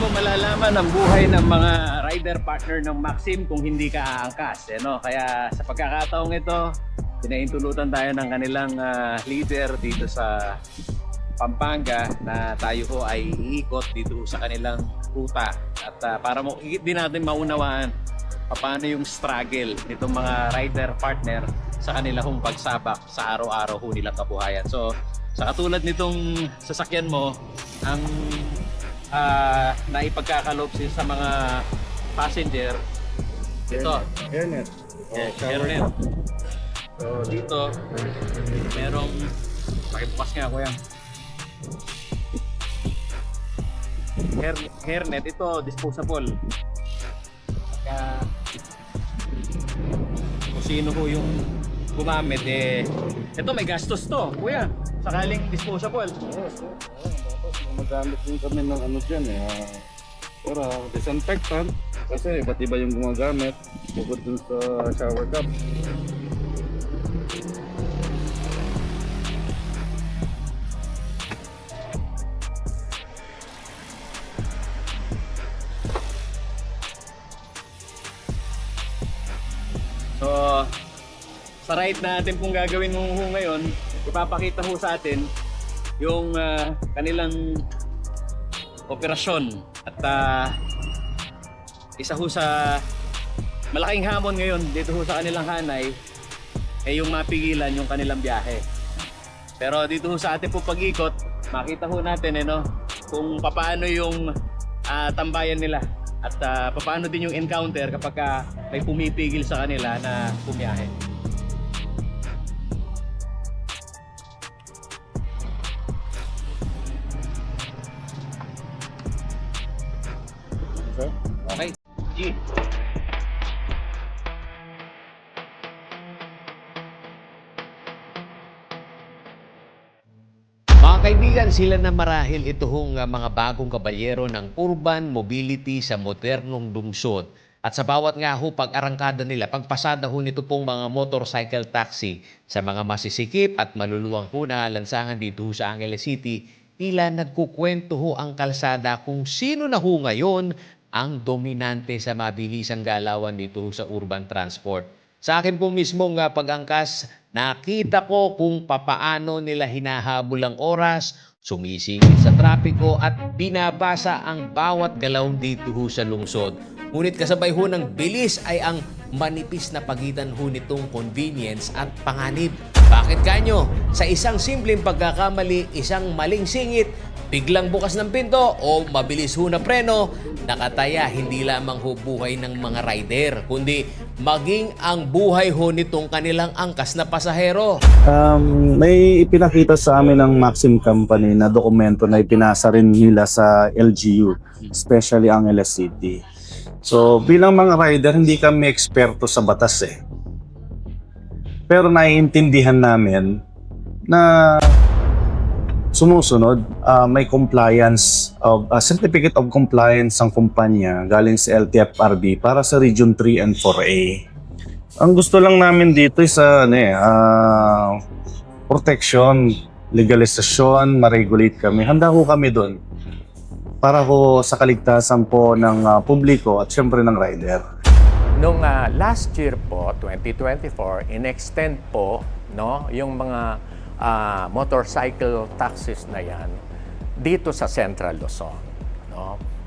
mo malalaman ang buhay ng mga rider partner ng Maxim kung hindi ka aangkas. No? Kaya sa pagkakataong ito, pinaintulutan tayo ng kanilang leader dito sa Pampanga na tayo ho ay iikot dito sa kanilang ruta. At para higit din natin maunawaan paano yung struggle nitong mga rider partner sa kanilang pagsabak sa araw-araw ho nilang kabuhayan. So, sa katulad nitong sasakyan mo, ang naipagkakalob sa mga passenger, ito. Hairnet. Hairnet. So, dito, merong, pakibukas nga kuya. Hairnet, ito disposable. Kaya kung sino ho yung gumamit, ito may gastos to kuya, sakaling disposable. Magamit din kami ng ano dyan para disinfectant kasi iba't iba yung gumagamit bukod dun sa shower cap. So, sa ride natin pong gagawin mo ngayon, ipapakita ho sa atin yung kanilang operasyon at isa ho sa malaking hamon ngayon dito ho sa kanilang hanay ay yung mapigilan yung kanilang biyahe. Pero dito ho sa ating po pag-ikot, makita ho natin kung paano yung tambayan nila at paano din yung encounter kapag may pumipigil sa kanila na bumiyahe. Okay. G. Mga kaibigan, sila na marahil ito hong mga bagong kabalyero ng urban mobility sa modernong lungsod. At sa bawat nga ho pag-arangkada nila, pagpasada ho nito pong mga motorcycle taxi sa mga masisikip at maluluwang ho na lansangan dito sa Angeles City, tila nagkukwento ho ang kalsada kung sino na ho ngayon ang dominante sa mabilisang galawan dito sa urban transport. Sa akin po mismong pag-angkas, nakita ko kung papaano nila hinahabol ang oras, sumisingit sa trapiko at binabasa ang bawat galaw dito ho sa lungsod. Ngunit kasabay ho ng bilis ay ang manipis na pagitan ho nitong convenience at panganib. Bakit kanyo? Sa isang simpleng pagkakamali, isang maling singit, biglang bukas ng pinto o mabilis ho na preno, nakataya hindi lamang ho buhay ng mga rider, kundi maging ang buhay ho nitong kanilang angkas na pasahero. May ipinakita sa amin ng Maxim Company na dokumento na ipinasa rin nila sa LGU, especially Angeles City. So bilang mga rider, hindi kami eksperto sa batas Pero naiintindihan namin na sumusunod, may compliance of certificate of compliance ang kumpanya galing sa LTFRB para sa Region 3 and 4A. Ang gusto lang namin dito is protection, legalisasyon, ma-regulate kami. Handa ho kami doon para ho sa kaligtasan po ng publiko at syempre ng rider. Nung last year po, 2024, in-extend po yung mga motorcycle taxis na yan dito sa Central Luzon.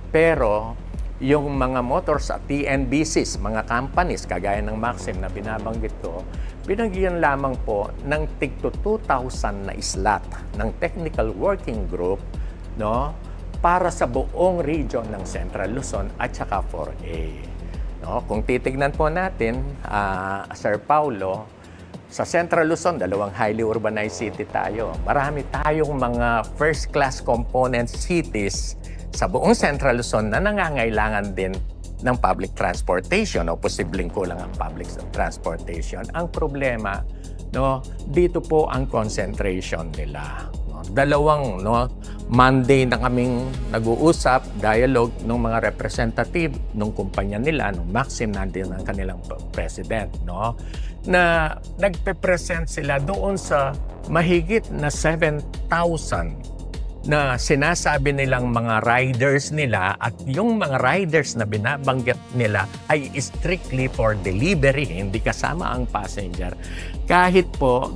Pero yung mga motors at TNBCs, mga companies kagaya ng Maxim na binabanggit ko, binagyan lamang po ng tigto 2,000 na slot ng technical working group para sa buong region ng Central Luzon at saka 4A. Kung titignan po natin, Sir Paulo, sa Central Luzon, dalawang highly urbanized city tayo. Marami tayong mga first-class component cities sa buong Central Luzon na nangangailangan din ng public transportation o posibleng kulang ang public transportation. Ang problema, dito po ang concentration nila. Dalawang Monday na kaming nag-uusap, dialogue ng mga representative ng kumpanya nila, ng Maxim, nandun ang kanilang president, na nagpe-present sila doon sa mahigit na 7,000 na sinasabi nilang mga riders nila at yung mga riders na binabanggit nila ay strictly for delivery, hindi kasama ang passenger. Kahit po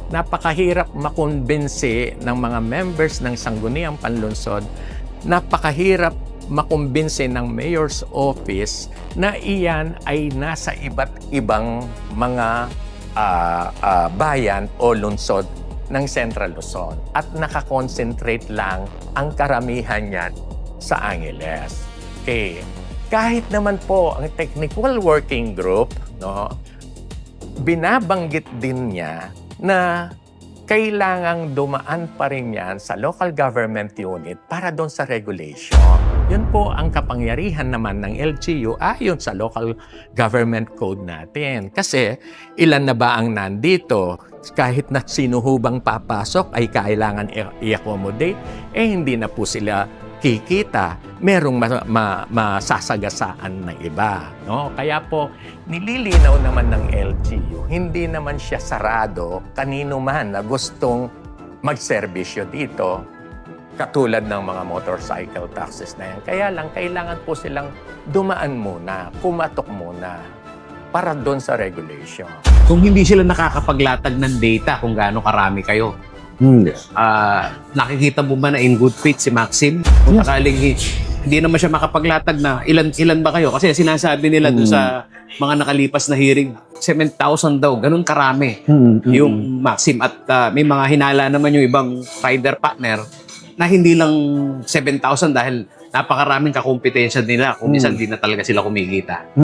napakahirap makumbinsi ng mga members ng Sangguniang Panlunsod, napakahirap makumbinsi ng Mayor's Office na iyan ay nasa iba't ibang mga bayan o lungsod ng Central Luzon at nakakonsentrate lang ang karamihan niyan sa Angeles. Okay. Kahit naman po ang Technical Working Group, no, binabanggit din niya na kailangang dumaan pa rin yan sa local government unit para doon sa regulation. Yun po ang kapangyarihan naman ng LGU ayon sa local government code natin. Kasi ilan na ba ang nandito? Kahit na sinuhubang papasok ay kailangan i-accommodate, hindi na po sila kikita. Merong masasagasaan ng iba. No? Kaya po, nililinaw naman ng LGU, hindi naman siya sarado kanino man na gustong magserbisyo dito, katulad ng mga motorcycle taxis na yan. Kaya lang, kailangan po silang dumaan muna, kumatok muna, para doon sa regulation. Kung hindi sila nakakapaglatag ng data kung gaano karami kayo, nakikita mo ba na in good faith si Maxim? Kung sakaling hindi naman siya makapaglatag na ilan ba kayo? Kasi sinasabi nila doon sa mga nakalipas na hearing, 7,000 daw, ganun karami yung Maxim. At may mga hinala naman yung ibang rider partner na hindi lang 7,000 dahil napakaraming kakompetensya nila. Kung minsan hindi na talaga sila kumikita.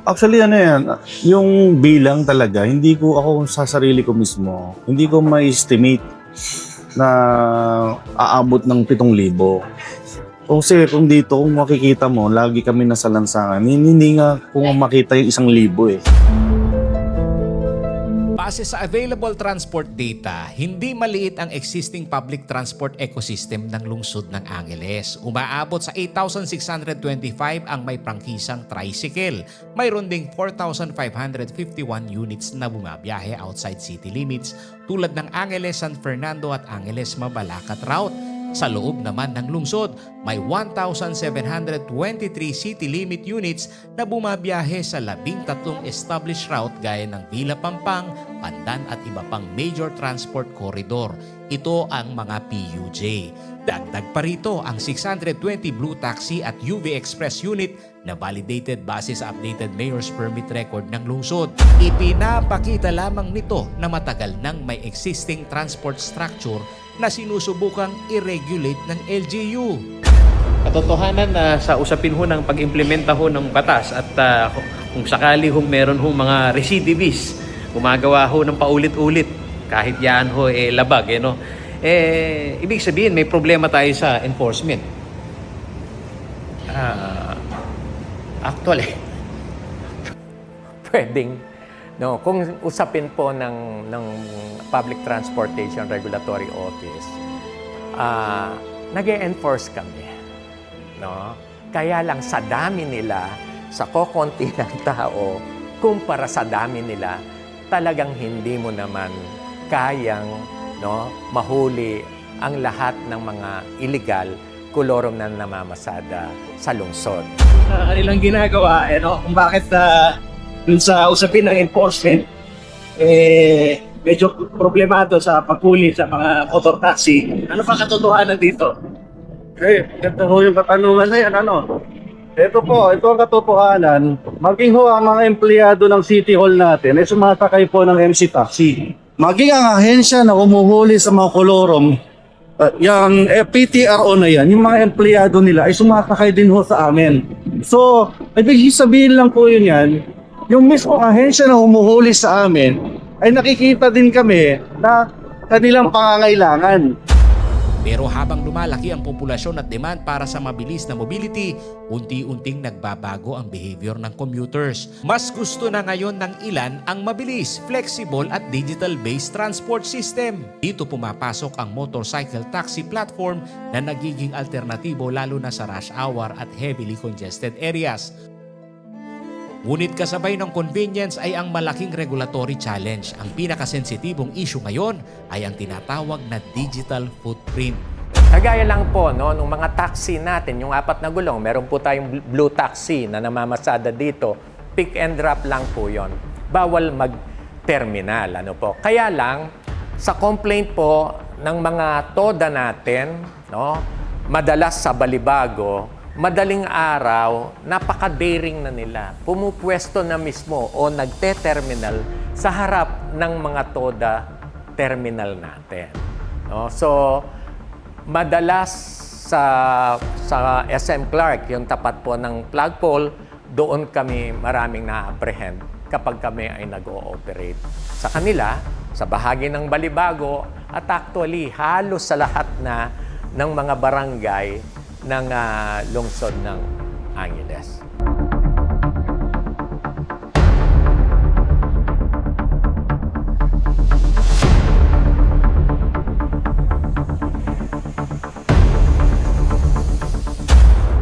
Actually, ano yan, yung bilang talaga, hindi ko ako sa sarili ko mismo, hindi ko ma-estimate na aabot ng 7,000. Kasi kung dito, kung makikita mo, lagi kami nasa lansangan, hindi nga kung makita yung 1,000 eh. Base sa available transport data, hindi maliit ang existing public transport ecosystem ng lungsod ng Angeles. Umaabot sa 8,625 ang may prangkisang tricycle. Mayroon ding 4,551 units na bumabiyahe outside city limits tulad ng Angeles-San Fernando at Angeles-Mabalacat route. Sa loob naman ng lungsod, may 1,723 city limit units na bumabiyahe sa 13 established route gaya ng Villa Pampang, Pandan at iba pang major transport corridor. Ito ang mga PUJ. Dagdag pa rito ang 620 Blue Taxi at UV Express unit na validated base sa updated Mayor's Permit record ng lungsod. Ipinapakita lamang nito na matagal nang may existing transport structure na sinusubukang i-regulate ng LGU. Katotohanan na sa usapin ho ng pag-implementa ho ng batas at kung sakali ho meron ho mga recidivists, gumagawa ho ng paulit-ulit, kahit yan ho labag, no? Ibig sabihin may problema tayo sa enforcement. Actually, pwedeng, no, kung usapin po ng Public Transportation Regulatory Office, nag-e-enforce kami. No? Kaya lang sa dami nila, sa kokonti ng tao, kumpara sa dami nila, talagang hindi mo naman kayang, no, mahuli ang lahat ng mga illegal kolorom na namamasada sa lungsod. Kanilang ginagawa, no, kung bakit dun sa usapin ng enforcement, medyo problemado sa paghuli sa mga motor taxi. Ano pa katotohanan dito? Ito ho yung katanungan na yan, ano? Ito ang katotohanan. Maging ho ang mga empleyado ng City Hall natin ay sumasakay po ng MC Taxi. Maging ang ahensya na humuhuli sa mga kolorom, yung PTRO na yan, yung mga empleyado nila ay sumasakay din ho sa amin. So, ibig sabihin lang po yun yan, yung mismo ahensya na humuhuli sa amin, ay nakikita din kami na kanilang pangangailangan. Pero habang lumalaki ang populasyon at demand para sa mabilis na mobility, unti-unting nagbabago ang behavior ng commuters. Mas gusto na ngayon ng ilan ang mabilis, flexible at digital-based transport system. Dito pumapasok ang motorcycle taxi platform na nagiging alternatibo lalo na sa rush hour at heavily congested areas. Ngunit kasabay ng convenience ay ang malaking regulatory challenge. Ang pinakasensitibong issue ngayon ay ang tinatawag na digital footprint. Kagaya lang po, no, nung mga taxi natin, yung 4 na gulong, meron po tayong blue taxi na namamasada dito. Pick and drop lang po yon. Bawal mag-terminal. Ano po. Kaya lang, sa complaint po ng mga TODA natin, no, madalas sa Balibago, madaling araw, napaka-daring na nila. Pumupwesto na mismo o nagte-terminal sa harap ng mga TODA terminal natin. No? So, madalas sa SM Clark, yung tapat po ng flagpole, doon kami maraming na-apprehend kapag kami ay nag-ooperate sa kanila, sa bahagi ng Balibago, at actually halos sa lahat na ng mga barangay ng lungsod ng Angeles.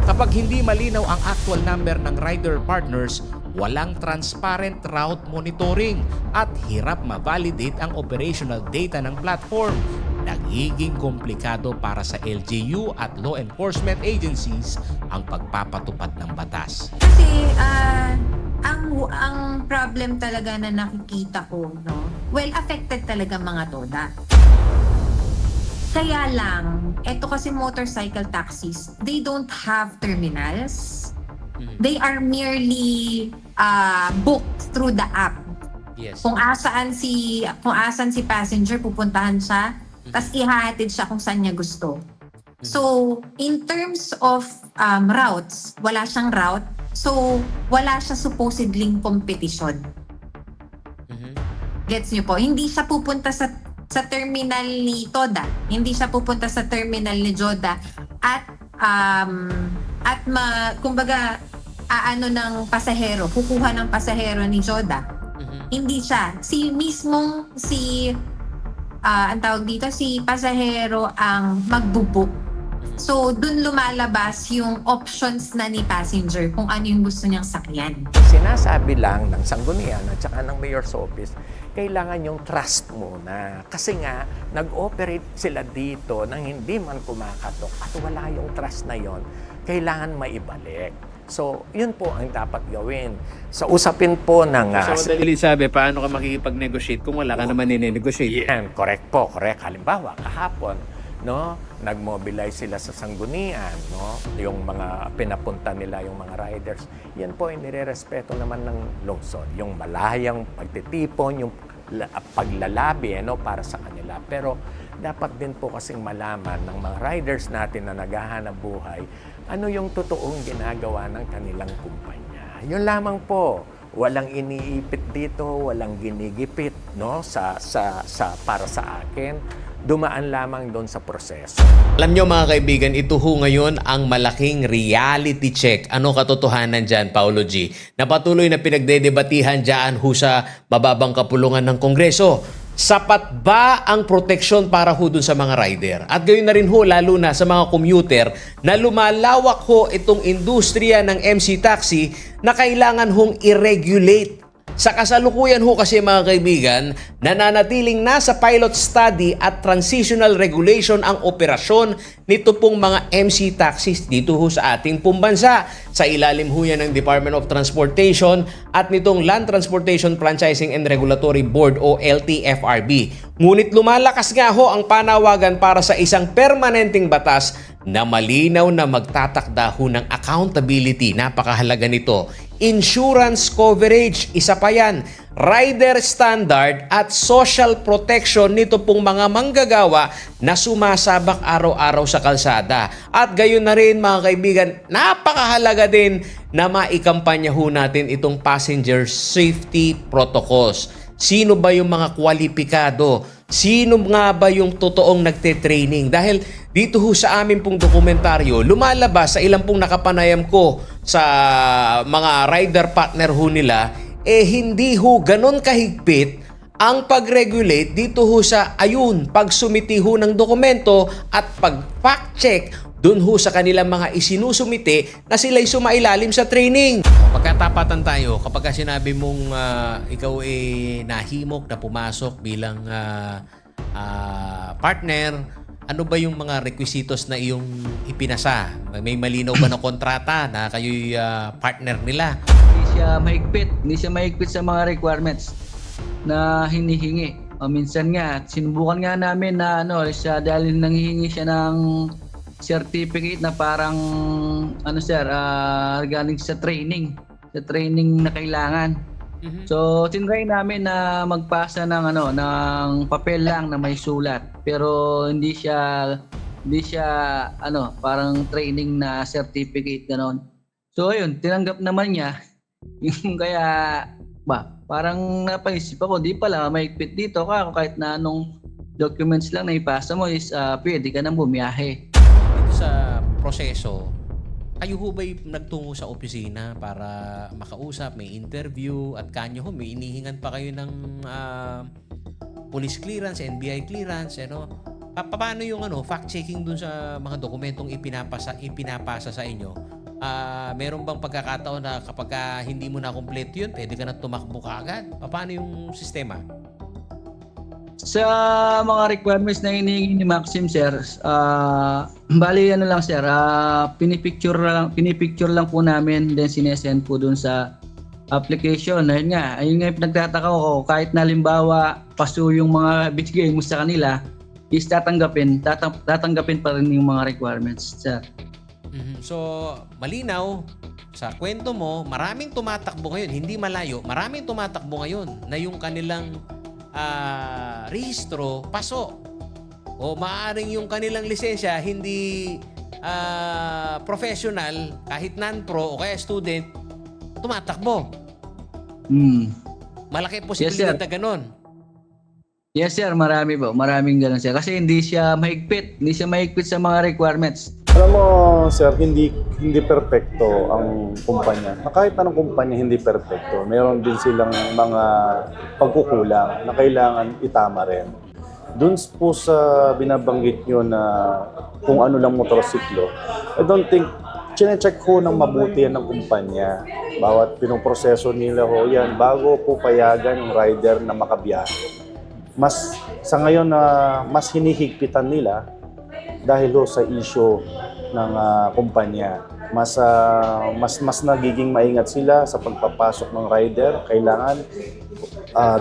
Kapag hindi malinaw ang actual number ng rider partners, walang transparent route monitoring at hirap ma-validate ang operational data ng platform. Nagiging komplikado para sa LGU at law enforcement agencies ang pagpapatupad ng batas. Kasi ang problem talaga na nakikita ko, no? Well, affected talaga mga TODA. Kaya lang, eto kasi motorcycle taxis, they don't have terminals. They are merely booked through the app. Yes. Kung asan si passenger, pupuntahan siya, tas ihahatid siya kung saan niya gusto. So, in terms of routes, wala siyang route. So, wala siya supposedly competition. Gets niyo po? Hindi siya pupunta sa terminal ni TODA. Hindi siya pupunta sa terminal ni JODA at kumbaga aano ng pasahero, kukuha ng pasahero ni JODA. Hindi siya. Ang tawag dito, si pasahero ang magbubook. So, dun lumalabas yung options na ni passenger kung ano yung gusto niyang sakyan. Sinasabi lang ng Sanggunian at saka ng Mayor's Office, kailangan yung trust muna. Kasi nga, nag-operate sila dito nang hindi man kumakatok at wala yung trust na yon, kailangan maibalik. So, yun po ang dapat gawin. Sa usapin po ng... So, dali sabi, paano ka makikipag-negotiate kung wala ka naman nine-negotiate? Yan, correct po, correct. Halimbawa, kahapon, no, nag-mobilize sila sa Sanggunian, no, yung mga pinapunta nila, yung mga riders. Yan po ay nire-respeto naman ng lungsod. Yung malayang pagtitipon, yung paglalabi, no, para sa kanila. Pero dapat din po kasing malaman ng mga riders natin na naghahanap buhay, ano yung totoong ginagawa ng kanilang kumpanya. Yun lamang po. Walang iniipit dito, walang ginigipit, no, para sa akin. Dumaan lamang doon sa proseso. Alam nyo mga kaibigan, ito ho ngayon ang malaking reality check. Ano katotohanan dyan, Paolo G? Na patuloy na pinagdedebatihan dyan ho sa mababang kapulungan ng Kongreso. Sapat ba ang proteksyon para ho dun sa mga rider? At gayon na rin ho, lalo na sa mga commuter, na lumalawak ho itong industriya ng MC Taxi na kailangan hong i-regulate. Sa kasalukuyan ho kasi mga kaibigan, nananatiling nasa pilot study at transitional regulation ang operasyon nito pong mga MC taxis dito ho sa ating pumbansa. Sa ilalim ho yan ng Department of Transportation at nitong Land Transportation Franchising and Regulatory Board o LTFRB. Ngunit lumalakas nga ho ang panawagan para sa isang permanenteng batas na malinaw na magtatakda ho ng accountability. Napakahalaga nito. Insurance coverage, isa pa yan. Rider standard at social protection nito pong mga manggagawa na sumasabak araw-araw sa kalsada. At gayon na rin mga kaibigan, napakahalaga din na maikampanya ho natin itong passenger safety protocols. Sino ba yung mga kwalipikado? Sino nga ba yung totoong nagte-training? Dahil dito ho sa amin pong dokumentaryo, lumalabas sa ilang pong nakapanayam ko sa mga rider partner ho nila, hindi ho ganon kahigpit ang pag-regulate dito ho sa pagsumiti ho ng dokumento at pag-fact check dun ho sa kanilang mga isinusumite na sila'y sumailalim sa training. Pagkatapatan tayo, kapag sinabi mong ikaw ay nahimok na pumasok bilang partner, ano ba yung mga requisitos na iyong ipinasa? May malinaw ba na kontrata na kayo'y partner nila? Hindi siya mahigpit sa mga requirements na hinihingi. O minsan nga, sinubukan nga namin na dahil nanghihingi siya ng certificate na parang regarding sa training na kailangan. So tinry namin na magpasa ng papel lang na may sulat, pero hindi siya parang training na certificate ganon. So ayun, tinanggap naman niya. Yung kaya parang napaisip ako, di pala mahigpit dito kahit na anong documents lang na ipasa mo is pwede ka nang bumiyahe. Dito sa proseso, kayo ho ba'y nagtungo sa opisina para makausap, may interview, at kanyo ho, may inihingan pa kayo ng police clearance, NBI clearance, paano yung fact-checking dun sa mga dokumentong ipinapasa sa inyo? Meron bang pagkakataon na kapag hindi mo na complete yun, pwede ka na tumakbo kaagad? Paano yung sistema? Sa mga requirements na hinihingi ni Maxim, sir, bali lang sir, pinipicture lang po namin, then sinesend po dun sa application. Ayun nga yung pinagtataka ko, kahit na halimbawa paso yung mga bigay mo sa kanila, is tatanggapin pa rin yung mga requirements, sir. So, malinaw, sa kwento mo, maraming tumatakbo ngayon, hindi malayo, maraming tumatakbo ngayon na yung kanilang rehistro, paso. O maaaring yung kanilang lisensya, hindi professional, kahit non-pro o kaya student, tumatakbo. Malaki posibilidad na ganon. Yes sir, maraming ganun sir. Kasi hindi siya mahigpit sa mga requirements. Alam mo, sir, hindi perpekto ang kumpanya. Kahit anong kumpanya, hindi perpekto. Meron din silang mga pagkukulang na kailangan itama rin. Doon po sa binabanggit nyo na kung ano lang motorsiklo, I don't think, chinecheck ko ng mabuti yan ng kumpanya. Bawat pinoproseso nila ho yan, bago po payagan yung rider na makabiyahe. Sa ngayon na mas hinihigpitan nila dahil sa issue ng kumpanya. Mas nagiging maingat sila sa pagpapasok ng rider. Kailangan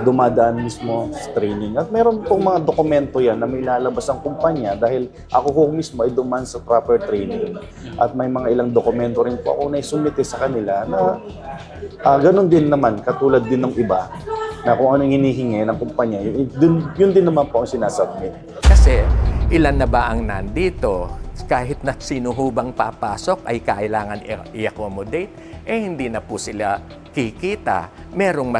dumadaan mismo sa training. At meron pong mga dokumento yan na may lalabas ang kumpanya dahil ako po mismo ay duman sa proper training. At may mga ilang dokumento rin po ako na isumite sa kanila na ganun din naman, katulad din ng iba, na kung anong hinihingi ng kumpanya, yun din naman po ang sinasubmit. Kasi ilan na ba ang nandito? Kahit na sino hubang papasok ay kailangan i-accommodate, hindi na po sila kikita. Merong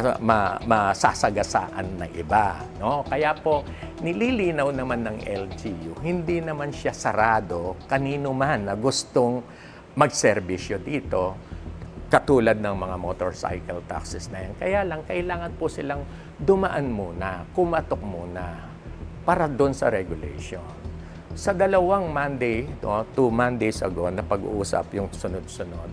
masasagasaan na iba. No? Kaya po, nililinaw naman ng LGU, hindi naman siya sarado kanino man na gustong magserbisyo dito, katulad ng mga motorcycle taxis na yan. Kaya lang, kailangan po silang dumaan muna, kumatok muna para doon sa regulation. Sa dalawang Monday, 2 Mondays ago, na pag-uusap yung sunod-sunod,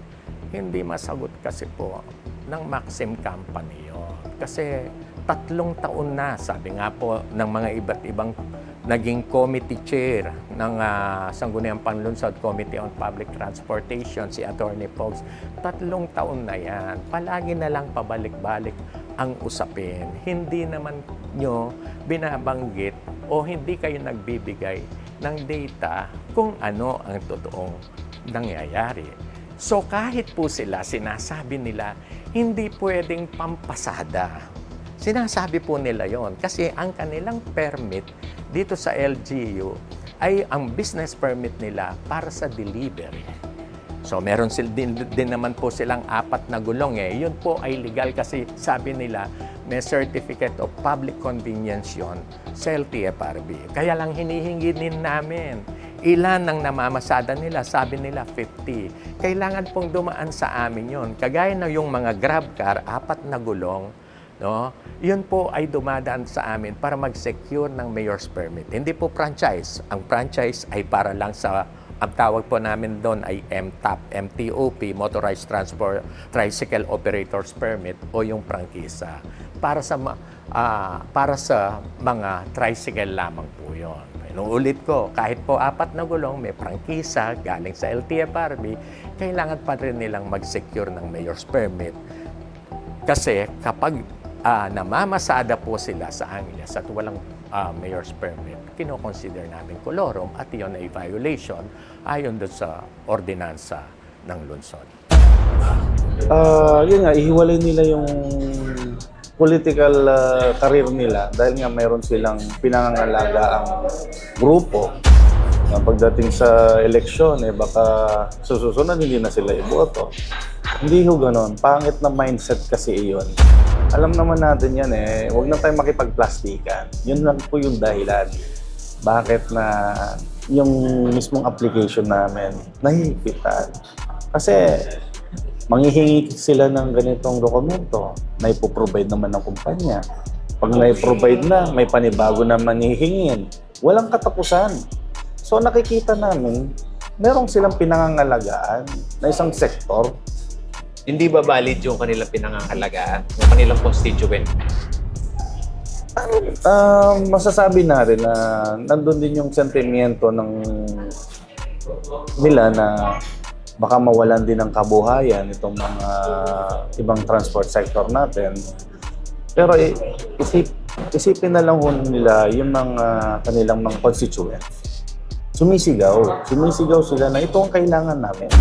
hindi masagot kasi po ng Maxim Company yun. Kasi 3 taon na, sabi nga po ng mga iba't ibang naging committee chair ng Sangguniang Panlunsod Committee on Public Transportation, si Attorney Pogs. 3 taon na yan. Palagi na lang pabalik-balik ang usapin. Hindi naman nyo binabanggit o hindi kayo nagbibigay ng data kung ano ang totoong nangyayari. So kahit po sila, sinasabi nila, hindi pwedeng pampasada. Sinasabi po nila yon kasi ang kanilang permit dito sa LGU ay ang business permit nila para sa delivery. So meron din naman po silang 4 na gulong Yun po ay legal kasi sabi nila may Certificate of Public Convenience yun sa LTFRB. Kaya lang hinihingi din namin. Ilan ang namamasada nila? Sabi nila 50. Kailangan pong dumaan sa amin yon. Kagaya na yung mga grab car, 4 na gulong, no? Yun po ay dumadaan sa amin para mag-secure ng mayor's permit. Hindi po franchise. Ang franchise ay para lang sa ang tawag po namin doon ay MTOP, MTOP, Motorized Transport Tricycle Operators Permit o yung prangkisa. Para sa mga tricycle lamang po yun. Inuulit ko, kahit po 4 na gulong, may prangkisa galing sa LTFRB, kailangan pa rin nilang mag-secure ng mayor's permit. Kasi kapag namamasada po sila sa Angeles at walang mayor's permit, kinoconsider namin kolorum at iyon ay violation ayon doon sa ordinansa ng lungsod. Yun nga, ihiwalay nila yung political career nila dahil nga mayroon silang pinangangalaga ang grupo. Pagdating sa eleksyon, baka susunod hindi na sila iboto. Hindi ho ganon. Pangit na mindset kasi iyon. Alam naman natin yan huwag na tayo makipagplastikan. Yun lang po yung dahilan. Bakit na yung mismong application namin nahihipitan. Kasi manghihingi sila ng ganitong dokumento na ipoprovide naman ng kumpanya. Pag na-provide na, may panibago naman hihingin. Walang katapusan. So nakikita namin, merong silang pinangangalagaan na isang sektor. Hindi ba valid yung kanilang pinangangalagaan, yung kanilang constituent? Masasabi na rin na nandun din yung sentimiento ng nila na baka mawalan din ng kabuhayan itong mga ibang transport sector natin. Pero isipin na lang nila yung mga kanilang mga constituents. Sumisigaw sila na ito ang kailangan namin.